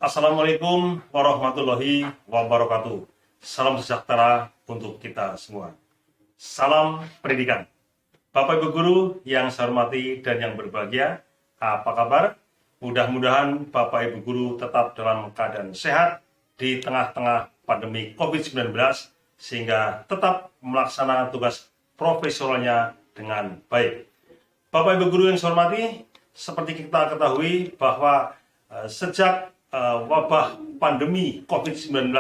Assalamualaikum warahmatullahi wabarakatuh. Salam sejahtera untuk kita semua. Salam pendidikan. Bapak Ibu Guru yang saya hormati dan yang berbahagia, apa kabar? Mudah-mudahan Bapak Ibu Guru tetap dalam keadaan sehat di tengah-tengah pandemi COVID-19 sehingga tetap melaksanakan tugas profesionalnya dengan baik. Bapak Ibu Guru yang saya hormati, seperti kita ketahui bahwa sejak wabah pandemi COVID-19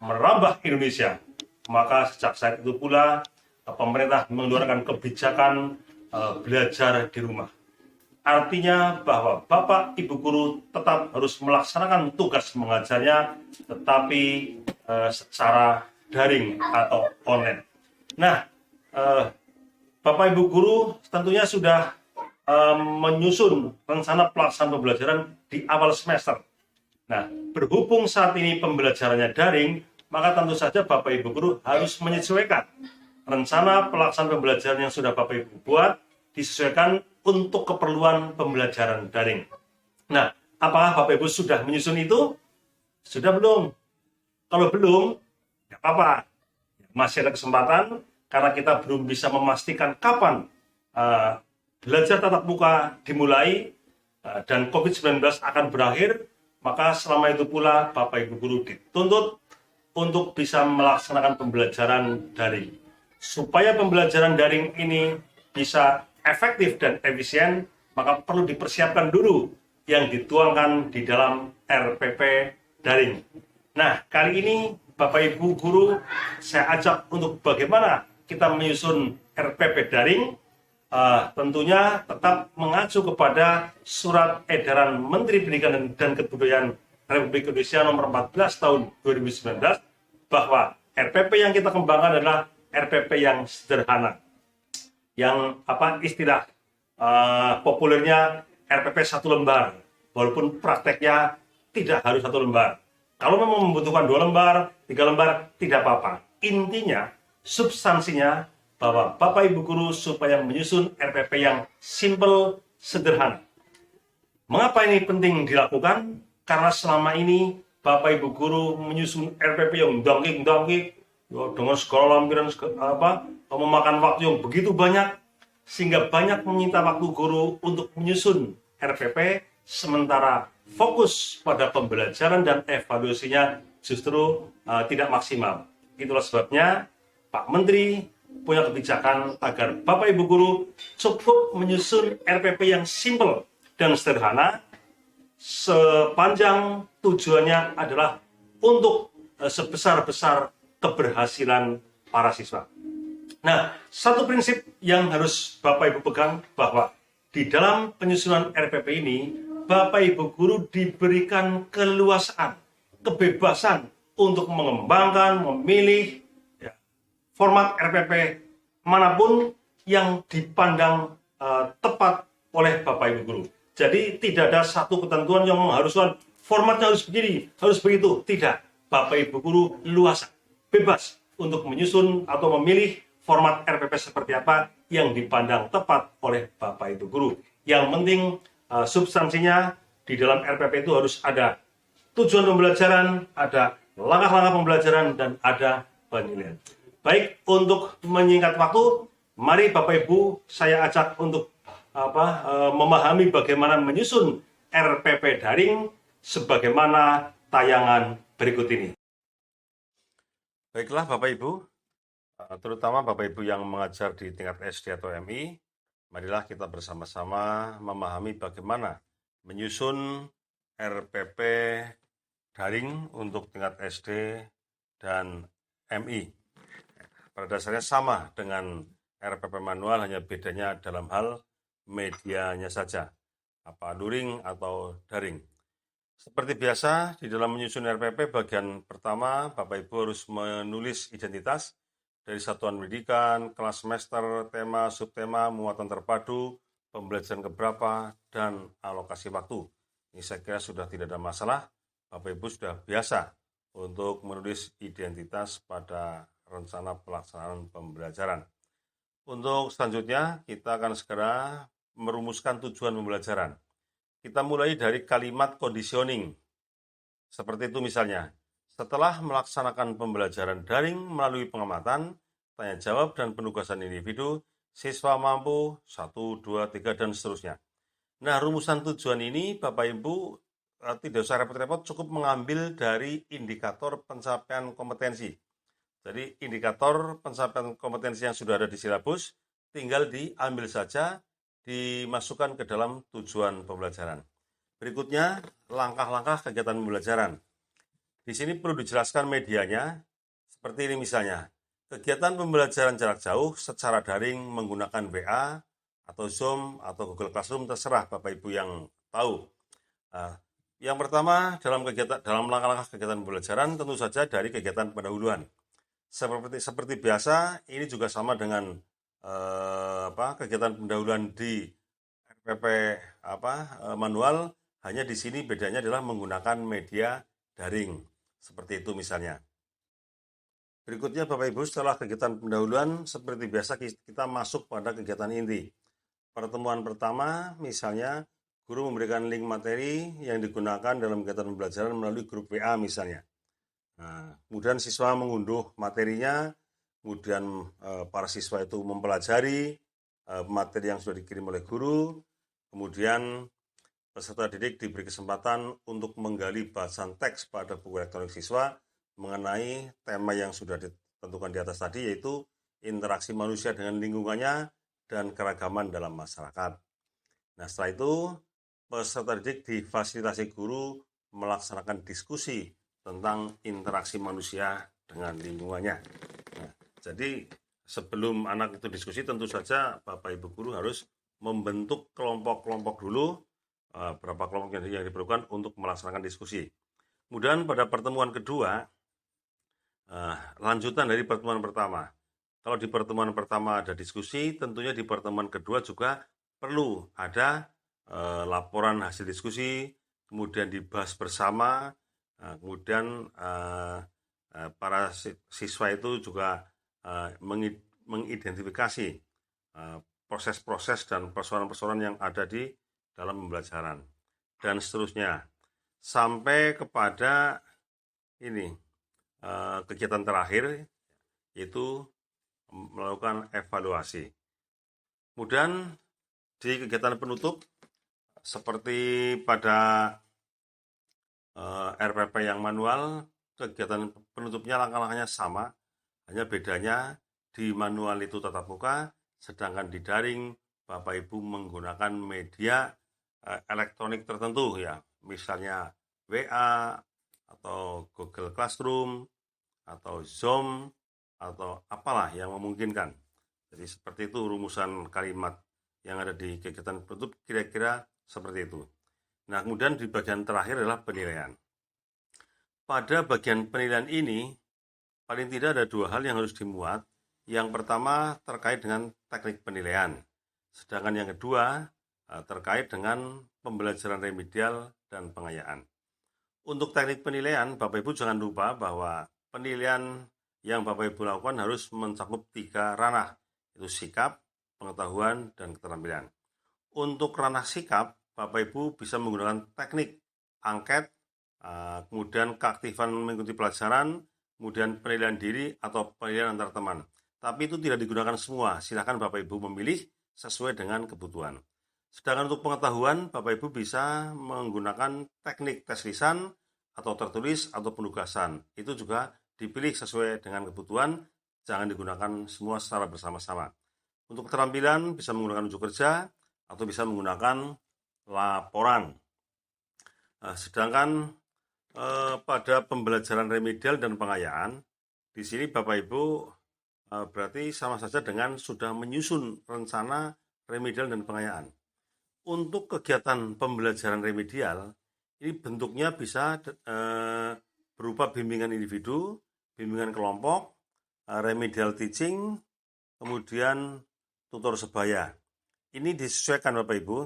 merambah Indonesia, maka sejak saat itu pula pemerintah mengeluarkan kebijakan belajar di rumah. Artinya bahwa Bapak Ibu Guru tetap harus melaksanakan tugas mengajarnya, tetapi secara daring atau online. Nah, Bapak Ibu Guru tentunya sudah menyusun rencana pelaksanaan pembelajaran di awal semester. Nah, berhubung saat ini pembelajarannya daring, maka tentu saja Bapak Ibu Guru harus menyesuaikan rencana pelaksanaan pembelajaran yang sudah Bapak Ibu buat, disesuaikan untuk keperluan pembelajaran daring. Nah, apakah Bapak Ibu sudah menyusun itu? Sudah belum? Kalau belum, nggak apa-apa. Masih ada kesempatan, karena kita belum bisa memastikan kapan belajar tatap muka dimulai dan COVID-19 akan berakhir, maka selama itu pula Bapak Ibu Guru dituntut untuk bisa melaksanakan pembelajaran daring. Supaya pembelajaran daring ini bisa efektif dan efisien, maka perlu dipersiapkan dulu yang dituangkan di dalam RPP daring. Nah, kali ini Bapak Ibu Guru saya ajak untuk bagaimana kita menyusun RPP daring. Tentunya tetap mengacu kepada Surat Edaran Menteri Pendidikan dan Kebudayaan Republik Indonesia nomor 14 tahun 2019 bahwa RPP yang kita kembangkan adalah RPP yang sederhana. Yang istilah populernya RPP 1 lembar, walaupun prakteknya tidak harus 1 lembar. Kalau memang membutuhkan 2 lembar, 3 lembar, tidak apa-apa. Intinya, substansinya bahwa Bapak Ibu Guru supaya menyusun RPP yang simple, sederhana. Mengapa ini penting dilakukan? Karena selama ini Bapak Ibu Guru menyusun RPP yang dongkik-dongkik, dengan segala lampiran memakan waktu yang begitu banyak, sehingga banyak menyita waktu guru untuk menyusun RPP, sementara fokus pada pembelajaran dan evaluasinya justru tidak maksimal. Itulah sebabnya Pak Menteri punya kebijakan agar Bapak Ibu Guru cukup menyusun RPP yang simple dan sederhana, sepanjang tujuannya adalah untuk sebesar-besar keberhasilan para siswa. Nah, satu prinsip yang harus Bapak Ibu pegang bahwa di dalam penyusunan RPP ini, Bapak Ibu Guru diberikan keluasaan, kebebasan untuk mengembangkan, memilih format RPP manapun yang dipandang tepat oleh Bapak Ibu Guru. Jadi tidak ada satu ketentuan yang mengharuskan formatnya harus begini, harus begitu. Tidak. Bapak Ibu Guru luas, bebas untuk menyusun atau memilih format RPP seperti apa yang dipandang tepat oleh Bapak Ibu Guru. Yang penting substansinya di dalam RPP itu harus ada tujuan pembelajaran, ada langkah-langkah pembelajaran, dan ada penilaian. Baik, untuk menyingkat waktu, mari Bapak Ibu saya ajak untuk memahami bagaimana menyusun RPP daring sebagaimana tayangan berikut ini. Baiklah Bapak Ibu, terutama Bapak Ibu yang mengajar di tingkat SD atau MI, marilah kita bersama-sama memahami bagaimana menyusun RPP daring untuk tingkat SD dan MI. Pada dasarnya sama dengan RPP manual, hanya bedanya dalam hal medianya saja, apa luring atau daring. Seperti biasa, di dalam menyusun RPP, bagian pertama, Bapak Ibu harus menulis identitas dari satuan pendidikan, kelas semester, tema, subtema, muatan terpadu, pembelajaran keberapa, dan alokasi waktu. Ini saya kira sudah tidak ada masalah, Bapak Ibu sudah biasa untuk menulis identitas pada rencana pelaksanaan pembelajaran. Untuk selanjutnya, kita akan segera merumuskan tujuan pembelajaran. Kita mulai dari kalimat conditioning. Seperti itu misalnya, setelah melaksanakan pembelajaran daring melalui pengamatan, tanya jawab, dan penugasan individu, siswa mampu 1, 2, 3, dan seterusnya. Nah, rumusan tujuan ini Bapak Ibu tidak usah repot-repot, cukup mengambil dari indikator pencapaian kompetensi. Jadi indikator pencapaian kompetensi yang sudah ada di silabus tinggal diambil saja, dimasukkan ke dalam tujuan pembelajaran. Berikutnya, langkah-langkah kegiatan pembelajaran. Di sini perlu dijelaskan medianya, seperti ini misalnya. Kegiatan pembelajaran jarak jauh secara daring menggunakan WA, atau Zoom, atau Google Classroom, terserah Bapak Ibu yang tahu. Nah, yang pertama, dalam langkah-langkah kegiatan pembelajaran, tentu saja dari kegiatan pendahuluan. Seperti biasa, ini juga sama dengan kegiatan pendahuluan di RPP manual, hanya di sini bedanya adalah menggunakan media daring. Seperti itu misalnya. Berikutnya Bapak Ibu, setelah kegiatan pendahuluan, seperti biasa kita masuk pada kegiatan inti. Pertemuan pertama, misalnya guru memberikan link materi yang digunakan dalam kegiatan pembelajaran melalui grup WA misalnya. Nah, kemudian siswa mengunduh materinya, kemudian para siswa itu mempelajari materi yang sudah dikirim oleh guru, kemudian peserta didik diberi kesempatan untuk menggali bahasan teks pada buku elektronik siswa mengenai tema yang sudah ditentukan di atas tadi, yaitu interaksi manusia dengan lingkungannya dan keragaman dalam masyarakat. Nah, setelah itu peserta didik difasilitasi guru melaksanakan diskusi tentang interaksi manusia dengan lingkungannya. Nah, jadi sebelum anak itu diskusi, tentu saja Bapak Ibu guru harus membentuk kelompok-kelompok dulu, berapa kelompok yang diperlukan untuk melaksanakan diskusi. Kemudian pada pertemuan kedua, lanjutan dari pertemuan pertama. Kalau di pertemuan pertama ada diskusi, tentunya di pertemuan kedua juga perlu ada laporan hasil diskusi, kemudian dibahas bersama, kemudian para siswa itu juga mengidentifikasi proses-proses dan persoalan-persoalan yang ada di dalam pembelajaran, dan seterusnya. Sampai kepada ini, kegiatan terakhir, yaitu melakukan evaluasi. Kemudian di kegiatan penutup, seperti pada RPP yang manual, kegiatan penutupnya langkah-langkahnya sama, hanya bedanya di manual itu tatap muka, sedangkan di daring Bapak Ibu menggunakan media elektronik tertentu ya, misalnya WA atau Google Classroom atau Zoom atau apalah yang memungkinkan. Jadi seperti itu rumusan kalimat yang ada di kegiatan penutup, kira-kira seperti itu. Nah, kemudian di bagian terakhir adalah penilaian. Pada bagian penilaian ini, paling tidak ada dua hal yang harus dimuat. Yang pertama terkait dengan teknik penilaian, sedangkan yang kedua terkait dengan pembelajaran remedial dan pengayaan. Untuk teknik penilaian, Bapak Ibu jangan lupa bahwa penilaian yang Bapak Ibu lakukan harus mencakup 3 ranah, yaitu sikap, pengetahuan, dan keterampilan. Untuk ranah sikap, Bapak Ibu bisa menggunakan teknik angket, kemudian keaktifan mengikuti pelajaran, kemudian penilaian diri atau penilaian antar teman. Tapi itu tidak digunakan semua, silakan Bapak Ibu memilih sesuai dengan kebutuhan. Sedangkan untuk pengetahuan, Bapak Ibu bisa menggunakan teknik tes lisan atau tertulis atau penugasan. Itu juga dipilih sesuai dengan kebutuhan, jangan digunakan semua secara bersama-sama. Untuk keterampilan bisa menggunakan ujuk kerja atau bisa menggunakan laporan. Sedangkan pada pembelajaran remedial dan pengayaan, di sini Bapak Ibu berarti sama saja dengan sudah menyusun rencana remedial dan pengayaan. Untuk kegiatan pembelajaran remedial, ini bentuknya bisa berupa bimbingan individu, bimbingan kelompok, remedial teaching, kemudian tutor sebaya. Ini disesuaikan Bapak Ibu.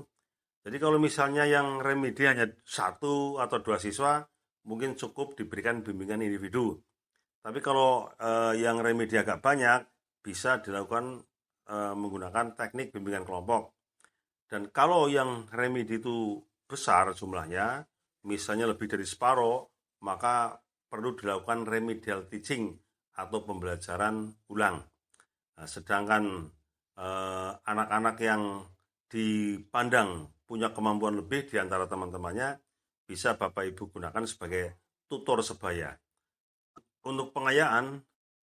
Jadi kalau misalnya yang remedi hanya 1 atau 2 siswa, mungkin cukup diberikan bimbingan individu. Tapi kalau yang remedi agak banyak, bisa dilakukan menggunakan teknik bimbingan kelompok. Dan kalau yang remedi itu besar jumlahnya, misalnya lebih dari separuh, maka perlu dilakukan remedial teaching atau pembelajaran ulang. Nah, sedangkan anak-anak yang dipandang punya kemampuan lebih di antara teman-temannya, bisa Bapak Ibu gunakan sebagai tutor sebaya. Untuk pengayaan,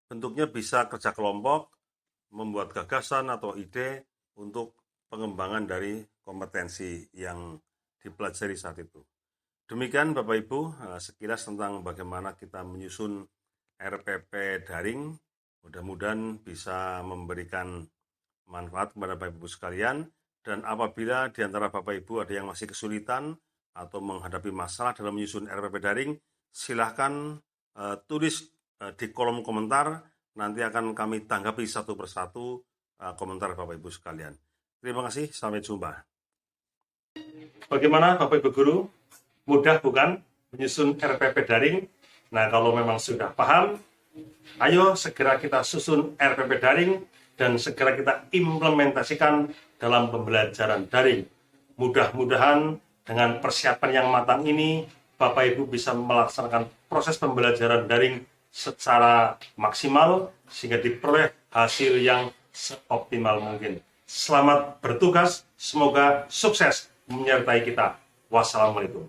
bentuknya bisa kerja kelompok, membuat gagasan atau ide untuk pengembangan dari kompetensi yang dipelajari saat itu. Demikian Bapak Ibu, sekilas tentang bagaimana kita menyusun RPP daring. Mudah-mudahan bisa memberikan manfaat kepada Bapak Ibu sekalian. Dan apabila di antara Bapak Ibu ada yang masih kesulitan atau menghadapi masalah dalam menyusun RPP daring, silahkan tulis di kolom komentar. Nanti akan kami tanggapi satu persatu komentar Bapak Ibu sekalian. Terima kasih, sampai jumpa. Bagaimana Bapak Ibu Guru? Mudah bukan menyusun RPP daring? Nah, kalau memang sudah paham, ayo segera kita susun RPP daring dan segera kita implementasikan dalam pembelajaran daring. Mudah-mudahan dengan persiapan yang matang ini, Bapak Ibu bisa melaksanakan proses pembelajaran daring secara maksimal sehingga diperoleh hasil yang seoptimal mungkin. Selamat bertugas, semoga sukses menyertai kita. Wassalamualaikum.